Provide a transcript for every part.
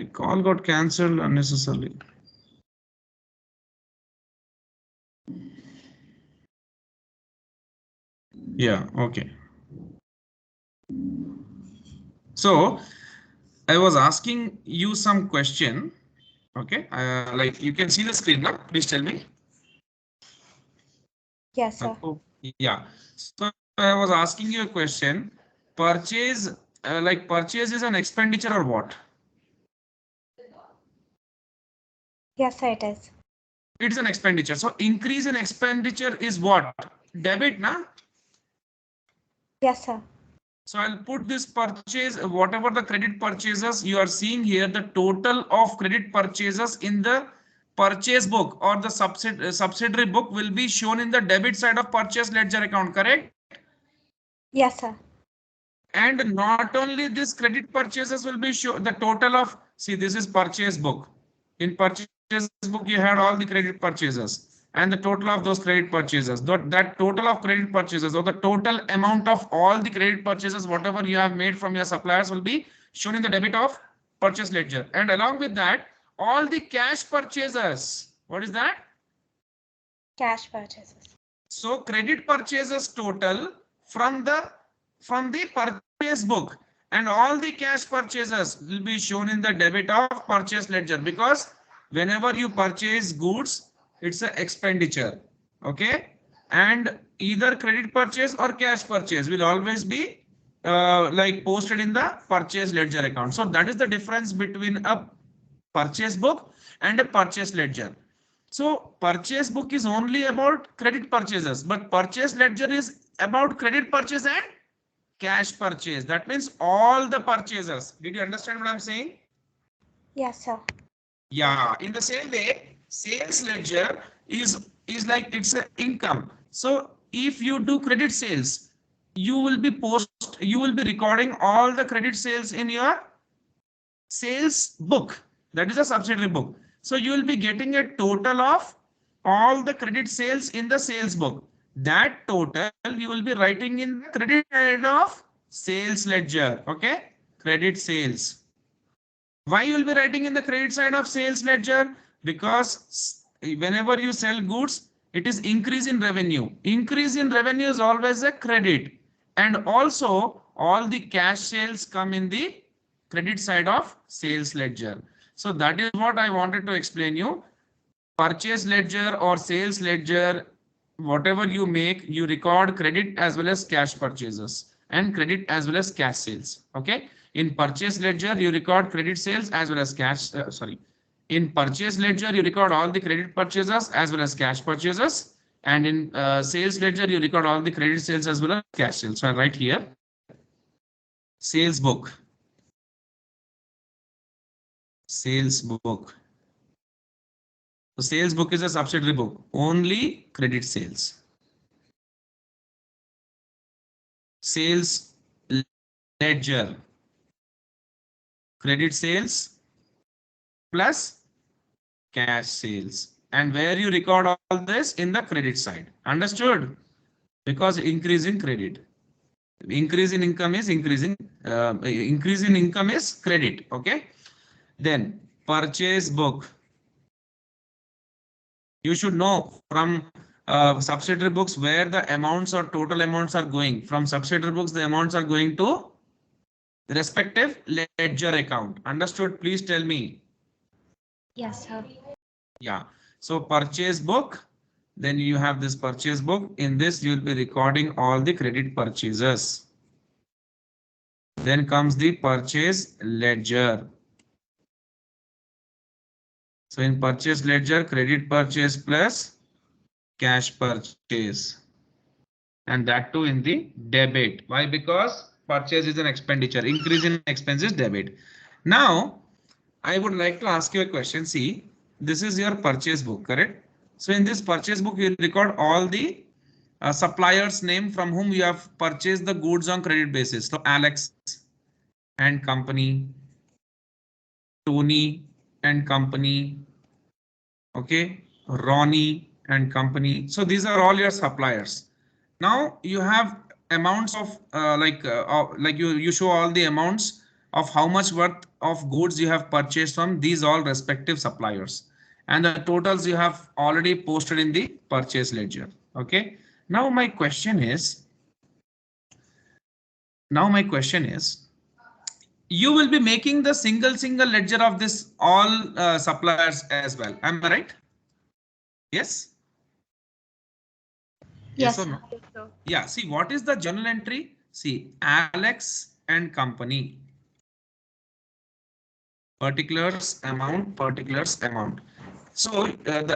My call got cancelled unnecessarily. Yeah, okay. So I was asking you some question. Okay, like you can see the screen now. Please tell me. Yes, sir. Oh, yeah. So I was asking you a question. Purchase, like purchase is an expenditure or what? Yes, sir, it is. It's an expenditure. So increase in expenditure is what? Debit, na? Yes, sir. So I'll put this purchase, whatever the credit purchases you are seeing here, the total of credit purchases in the purchase book or the subsidiary book will be shown in the debit side of purchase ledger account, correct? Yes, sir. And not only this credit purchases will be shown, the total of, see, this is purchase book. In purchase book, you had all the credit purchases and the total of those credit purchases. That total of credit purchases or the total amount of all the credit purchases, whatever you have made from your suppliers will be shown in the debit of purchase ledger. And along with that, all the cash purchases. What is that? Cash purchases. So credit purchases total from the purchase book and all the cash purchases will be shown in the debit of purchase ledger, because whenever you purchase goods, it's an expenditure. Okay. And either credit purchase or cash purchase will always be like posted in the purchase ledger account. So that is the difference between a purchase book and a purchase ledger. So purchase book is only about credit purchases, but purchase ledger is about credit purchase and cash purchase. That means all the purchases. Did you understand what I'm saying? Yes, sir. Yeah. In the same way, sales ledger is like it's an income. So if you do credit sales, you will be recording all the credit sales in your sales book. That is a subsidiary book. So you will be getting a total of all the credit sales in the sales book. That total you will be writing in the credit side of sales ledger. Okay. Credit sales. Why you will be writing in the credit side of sales ledger? Because whenever you sell goods, it is increase in revenue. Increase in revenue is always a credit. And also all the cash sales come in the credit side of sales ledger. So that is what I wanted to explain you. Purchase ledger or sales ledger, whatever you make, you record credit as well as cash purchases and credit as well as cash sales. Okay. In purchase ledger, you record credit sales as well as cash. In purchase ledger, you record all the credit purchases as well as cash purchases. And in sales ledger, you record all the credit sales as well as cash sales. So I write here, sales book. Sales book. So sales book is a subsidiary book, only credit sales. Sales ledger, credit sales plus cash sales. And where you record all this in the credit side. Understood? Because increase in credit. Increase in income is increase in income is credit. Okay. Then purchase book. You should know from subsidiary books where the amounts or total amounts are going. From subsidiary books, the amounts are going to the respective ledger account. Understood? Please tell me. Yes, sir. Yeah. So purchase book, then you have this purchase book. In this, you will be recording all the credit purchases. Then comes the purchase ledger. So in purchase ledger, credit purchase plus cash purchase. And that too in the debit. Why? Because purchase is an expenditure. Increase in expense is debit. Now, I would like to ask you a question. See, this is your purchase book, correct? So in this purchase book, you record all the suppliers' name from whom you have purchased the goods on credit basis. So Alex and company, Tony and company, okay, Ronnie and company. So these are all your suppliers. Now you have amounts of like you show all the amounts of how much worth of goods you have purchased from these all respective suppliers. And the totals you have already posted in the purchase ledger. Okay. Now my question is, you will be making the single ledger of this all suppliers as well. Am I right? Yes. Yes Yes, or sir. no? Yeah. See, what is the journal entry? See, Alex and company. Particulars amount. So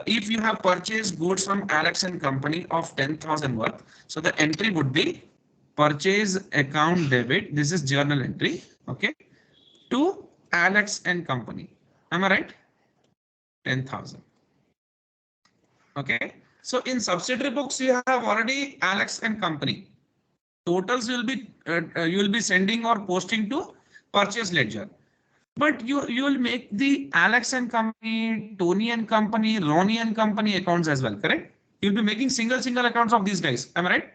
if you have purchased goods from Alex and company of 10,000 worth, so the entry would be purchase account debit. This is journal entry. Okay. To Alex and company. Am I right? 10,000. Okay. So in subsidiary books, you have already Alex and company. Totals you will be sending or posting to purchase ledger. But you will make the Alex and company, Tony and company, Ronnie and company accounts as well, correct? You'll be making single accounts of these guys. Am I right?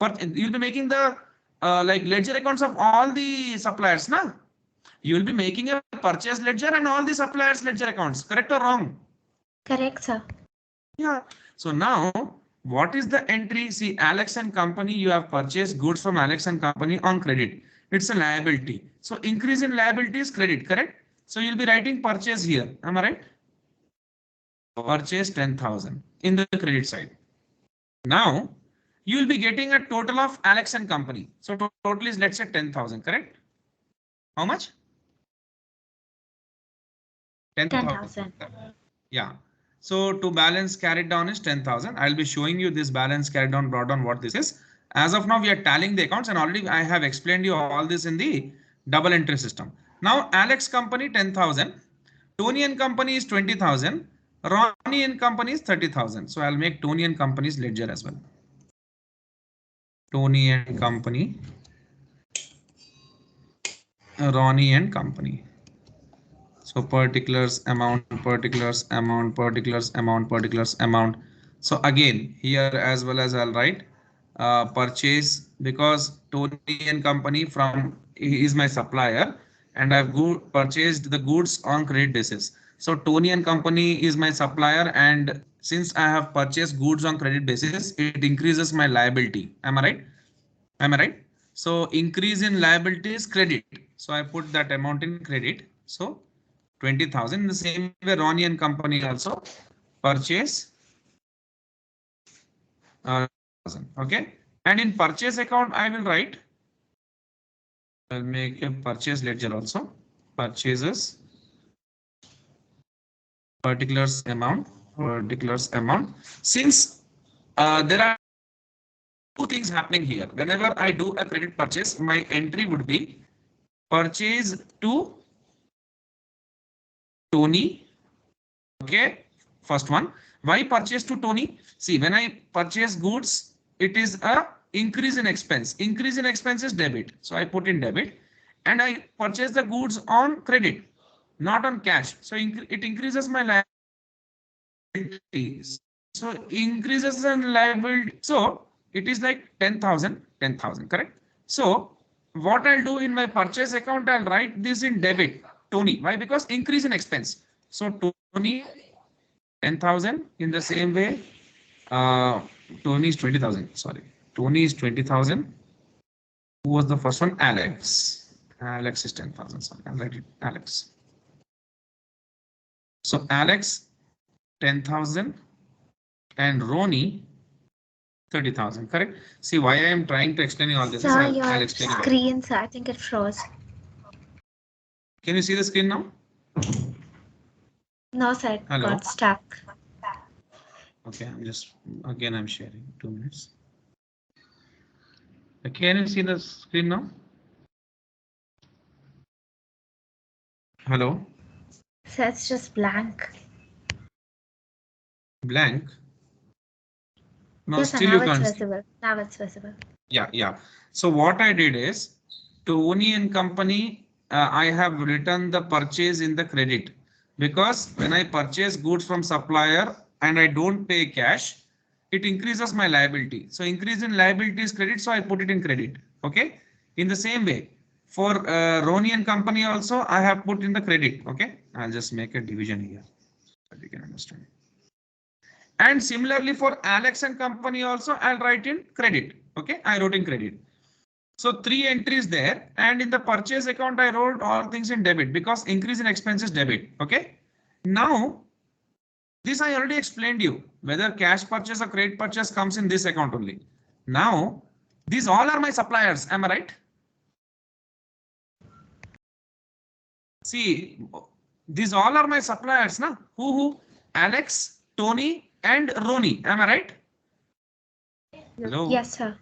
But you'll be making the like ledger accounts of all the suppliers, na? You will be making a purchase ledger and all the suppliers ledger accounts. Correct or wrong? Correct, sir. Yeah. So now, what is the entry? See, Alex and company, you have purchased goods from Alex and company on credit. It's a liability. So increase in liability is credit, correct? So you'll be writing purchase here. Am I right? Purchase 10,000 in the credit side. Now, you will be getting a total of Alex and company. So total is, let's say, 10,000, correct? How much? 10,000. 10,000. Yeah. So to balance carried down is 10,000. I'll be showing you this balance carried down, brought down, what this is. As of now, we are tallying the accounts and already I have explained you all this in the double entry system. Now, Alex company 10,000, Tony and company is 20,000, Ronnie and company is 30,000. So I'll make Tony and company's ledger as well. Tony and company, Ronnie and company. So particulars amount. So again, here as well as I'll write purchase, because Tony and company from he is my supplier and I've purchased the goods on credit basis. So Tony and company is my supplier, and since I have purchased goods on credit basis, it increases my liability. Am I right? Am I right? So increase in liability is credit. So I put that amount in credit. So 20,000. In the same way, Ronnie and company also purchase 1,000. Okay. And in purchase account, I will write, I'll make a purchase ledger also. Purchases, particulars amount. Since there are two things happening here. Whenever I do a credit purchase, my entry would be purchase to Tony. Okay, first one. Why purchase to Tony? See, when I purchase goods, it is a increase in expense. Increase in expense is debit. So I put in debit, and I purchase the goods on credit, not on cash. So it increases my liabilities. So increases in liability. So it is like 10,000, 10,000, correct? So what I'll do in my purchase account, I'll write this in debit, Tony. Why? Because increase in expense. So Tony 10,000. In the same way, uh, Tony is 20,000. Sorry, Tony is 20,000. Who was the first one? Alex. Alex is 10,000. Sorry, I'll write it Alex. So Alex 10,000 and Ronnie 30,000. Correct. See why I am trying to explain all this. Sir, I'll your explain it. screen, sir, I think it froze. Can you see the screen now? No, sir, it Hello. got stuck. Okay, I'm sharing 2 minutes. Can you see the screen now? Hello. Sir, it's just blank. Blank. No, Yes, sir, still now you it's can't. visible. Now it's visible. Yeah. So what I did is, Tony and company, I have written the purchase in the credit, because when I purchase goods from supplier and I don't pay cash, it increases my liability. So increase in liability is credit, so I put it in credit. Okay. In the same way, For Roni and company also, I have put in the credit. Okay, I'll just make a division here so that you can understand. And similarly for Alex and company also, I'll write in credit. Okay, I wrote in credit. So three entries there, and in the purchase account, I wrote all things in debit because increase in expenses debit. Okay. Now, this I already explained you whether cash purchase or credit purchase comes in this account only. Now, these all are my suppliers. Am I right? See, these all are my suppliers, na? Who? Alex, Tony, and Roni. Am I right? Hello. Yes, sir.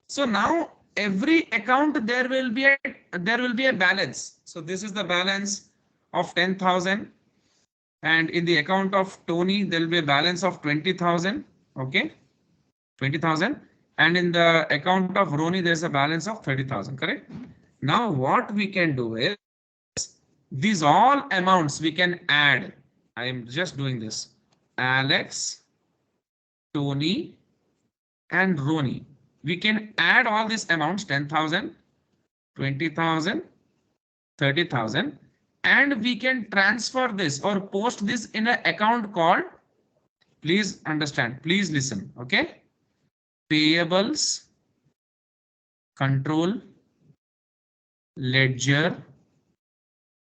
So now every account there will be a balance. So this is the balance of 10,000, and in the account of Tony there will be a balance of 20,000. Okay, 20,000, and in the account of Roni there's a balance of 30,000. Correct. Now what we can do is these all amounts we can add. I am just doing this. Alex, Tony, and Roni. We can add all these amounts 10,000, 20,000, 30,000, and we can transfer this or post this in an account called, please understand, please listen, okay? Payables, control, ledger,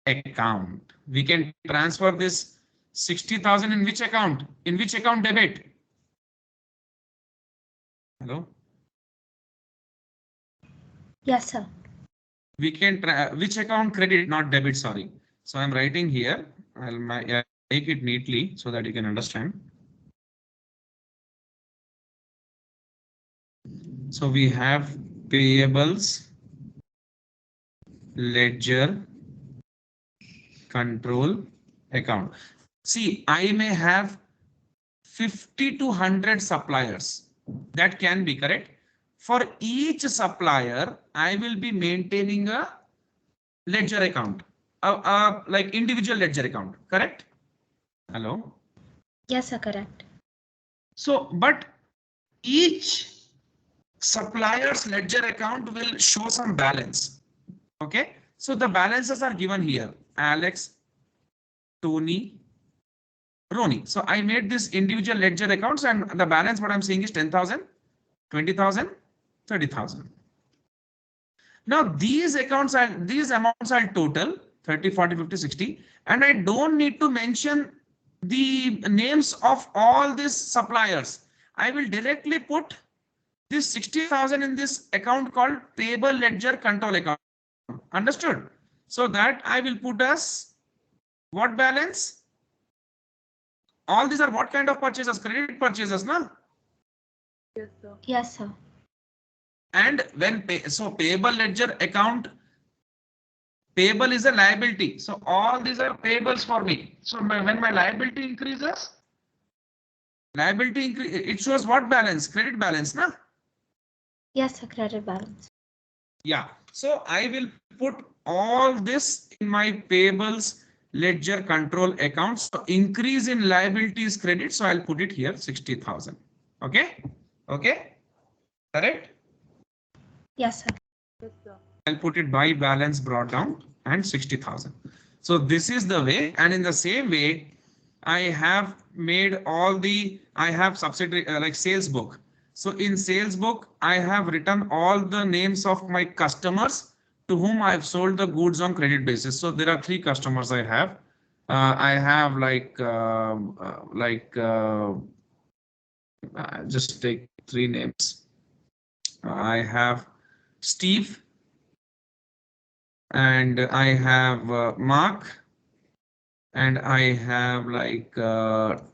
account. We can transfer this 60,000 in which account? In which account debit? Hello? Yes, sir. We can which account credit, not debit, sorry. So I'm writing here. I'll make it neatly so that you can understand. So we have payables, ledger, control, account. See, I may have 50 to 100 suppliers. That can be correct. For each supplier, I will be maintaining a ledger account, like individual ledger account, correct? Hello? Yes, sir, correct. So, but each supplier's ledger account will show some balance. Okay. So the balances are given here. Alex, Tony, Roni. So I made this individual ledger accounts and the balance what I'm seeing is 10,000, 20,000, 30,000. Now these amounts are total 30, 40, 50, 60, and I don't need to mention the names of all these suppliers. I will directly put this 60,000 in this account called payable ledger control account. Understood? So that I will put as what balance? All these are what kind of purchases? Credit purchases, na? Yes, sir. Yes, sir. And when payable ledger account, payable is a liability. So all these are payables for me. So when my liability increases, it shows what balance? Credit balance, na? Yes, sir, credit balance. Yeah. So I will put all this in my payables ledger control account. So increase in liabilities credit. So I'll put it here 60,000. Okay. Okay. Correct. Yes, sir. Yes, sir. I'll put it by balance brought down and 60,000. So this is the way, and in the same way, I have made I have subsidiary like sales book. So in sales book, I have written all the names of my customers to whom I have sold the goods on credit basis. So there are 3 customers I have. I have just take 3 names. I have Steve, and I have Mark, and I have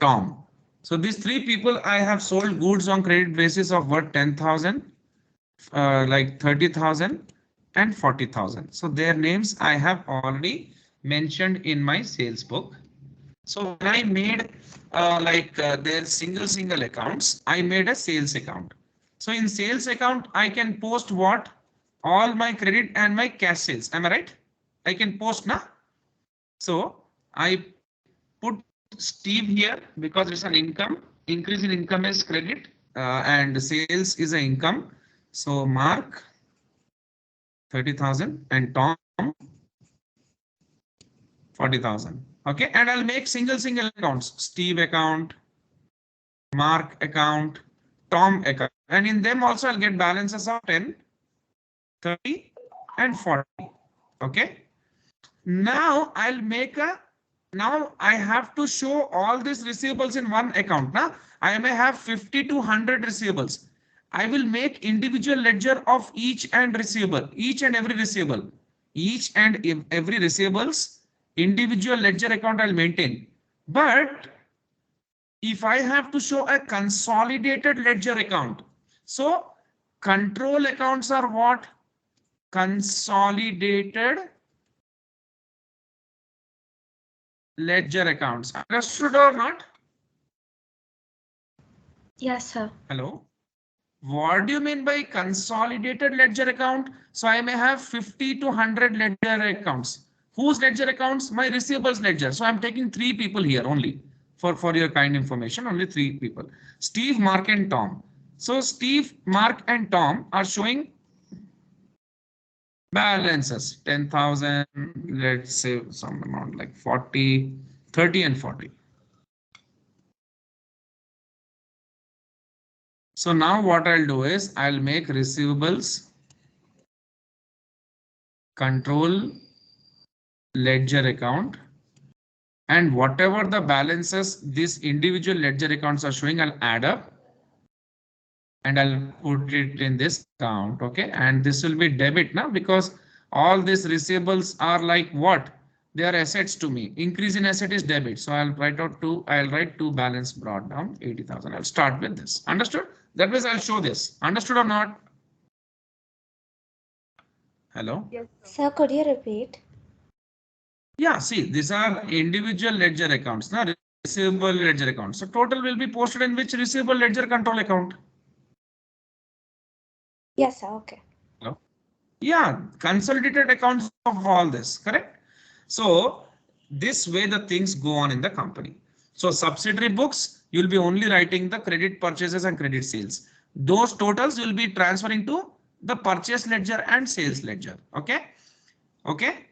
Tom. So these 3 people I have sold goods on credit basis of what 10,000, 30,000 and 40,000. So their names I have already mentioned in my sales book. So when I made their single accounts, I made a sales account. So in sales account, I can post what? All my credit and my cash sales. Am I right? I can post now. So I put Steve here because it's an income. Increase in income is credit and sales is an income. So Mark, 30,000 and Tom 40,000. Okay, and I'll make single accounts. Steve account, Mark account, Tom account, and in them also I'll get balances of 10, 30, and 40. Okay. Now I'll make a, now I have to show all these receivables in one account. Now I may have 50 to 100 receivables. I will make individual ledger of each and receivable, each and every receivable, each and every receivables, individual ledger account I'll maintain. But if I have to show a consolidated ledger account, so control accounts are what? Consolidated ledger accounts. Understood or not? Yes, sir. Hello. What do you mean by consolidated ledger account? So I may have 50 to 100 ledger accounts. Whose ledger accounts? My receivables ledger. So I'm taking three people here only for your kind information, only three people. Steve, Mark, and Tom. So Steve, Mark, and Tom are showing balances 10,000, let's say some amount like 40, 30 and 40. So now what I'll do is I'll make receivables control ledger account, and whatever the balances these individual ledger accounts are showing, I'll add up and I'll put it in this account. Okay, and this will be debit now because all these receivables are like what? They are assets to me. Increase in asset is debit. So I'll write two balance brought down 80,000. I'll start with this. Understood? That means I'll show this. Understood or not? Hello? Yes, sir, could you repeat? Yeah, see, these are individual ledger accounts, not receivable ledger accounts. So total will be posted in which receivable ledger control account? Yes, sir. Okay. Hello? Yeah, consolidated accounts of all this, correct? So this way the things go on in the company. So subsidiary books, you'll be only writing the credit purchases and credit sales. Those totals will be transferring to the purchase ledger and sales ledger. Okay. Okay.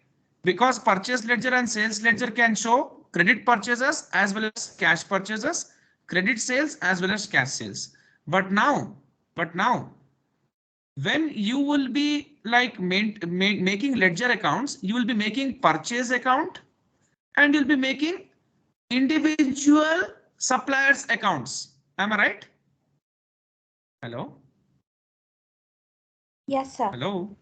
Because purchase ledger and sales ledger can show credit purchases as well as cash purchases, credit sales as well as cash sales. But now, when you will be like making ledger accounts, you will be making purchase account and you'll be making individual suppliers accounts. Am I right? Hello? Yes, sir. Hello?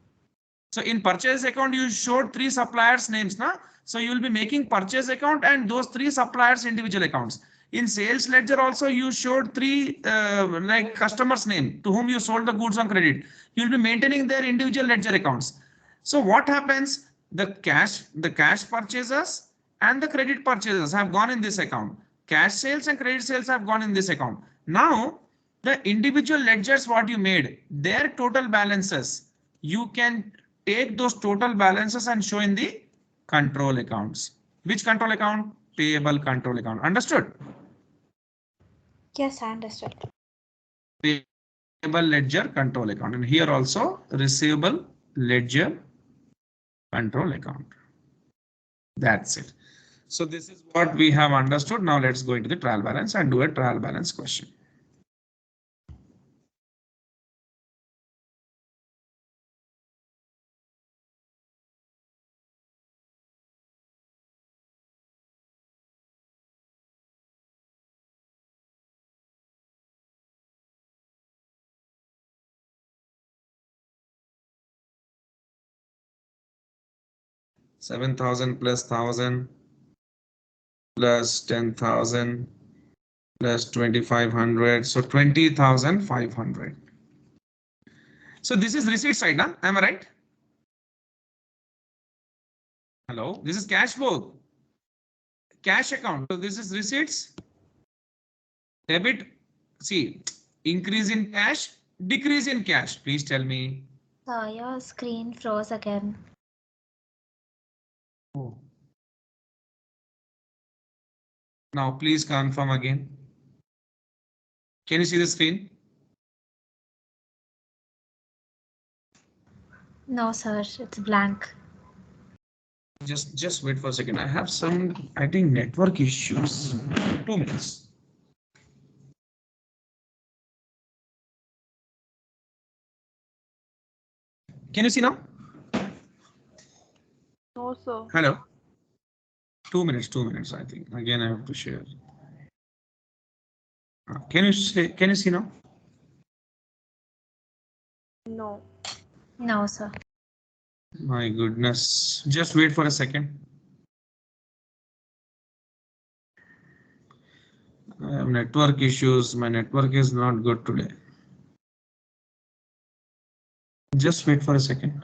So in purchase account, you showed three suppliers names, na? So you will be making purchase account and those three suppliers individual accounts. In sales ledger also, you showed three like customers name to whom you sold the goods on credit. You'll be maintaining their individual ledger accounts. So what happens? The cash purchases and the credit purchases have gone in this account. Cash sales and credit sales have gone in this account. Now the individual ledgers what you made, their total balances, you can take those total balances and show in the control accounts. Which control account? Payable control account. Understood? Yes, I understood. Payable ledger control account. And here also receivable ledger control account. That's it. So this is what we have understood. Now let's go into the trial balance and do a trial balance question. $7,000 plus 1,000 plus 10,000 plus 2,500. So 20,500. So this is receipt side, huh? Am I right? Hello, this is cash book, cash account. So this is receipts, debit. See, increase in cash, decrease in cash. Please tell me. Sir, your screen froze again. Oh. Now please confirm again. Can you see the screen? No, sir. It's blank. Just wait for a second. I have some, I think, network issues. 2 minutes. Can you see now? No, sir. Hello. 2 minutes. 2 minutes. I think again I have to share. Can you say? Can you see now? No. No, sir. My goodness. Just wait for a second. I have network issues. My network is not good today. Just wait for a second.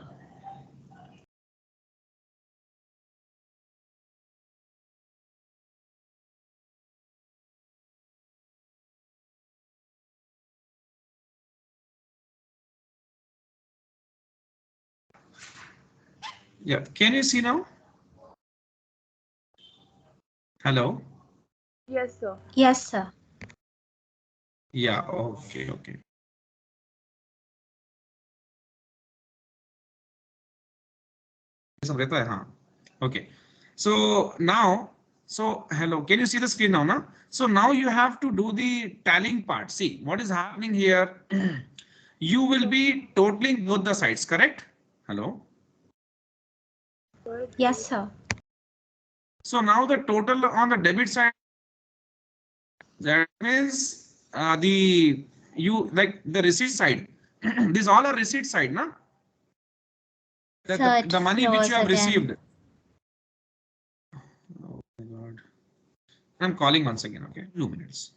Yeah. Can you see now? Hello. Yes, sir. Yes, sir. Yeah. Okay. Okay. Okay. So now, so hello, can you see the screen now? Na? So now you have to do the tallying part. See what is happening here. You will be totaling both the sides, correct? Hello. Yes, sir. So now the total on the debit side, that means the you like the receipt side. These all are receipt side, na? Sir, it The money which you froze have again. received. Oh my God. I'm calling once again. Okay, 2 minutes.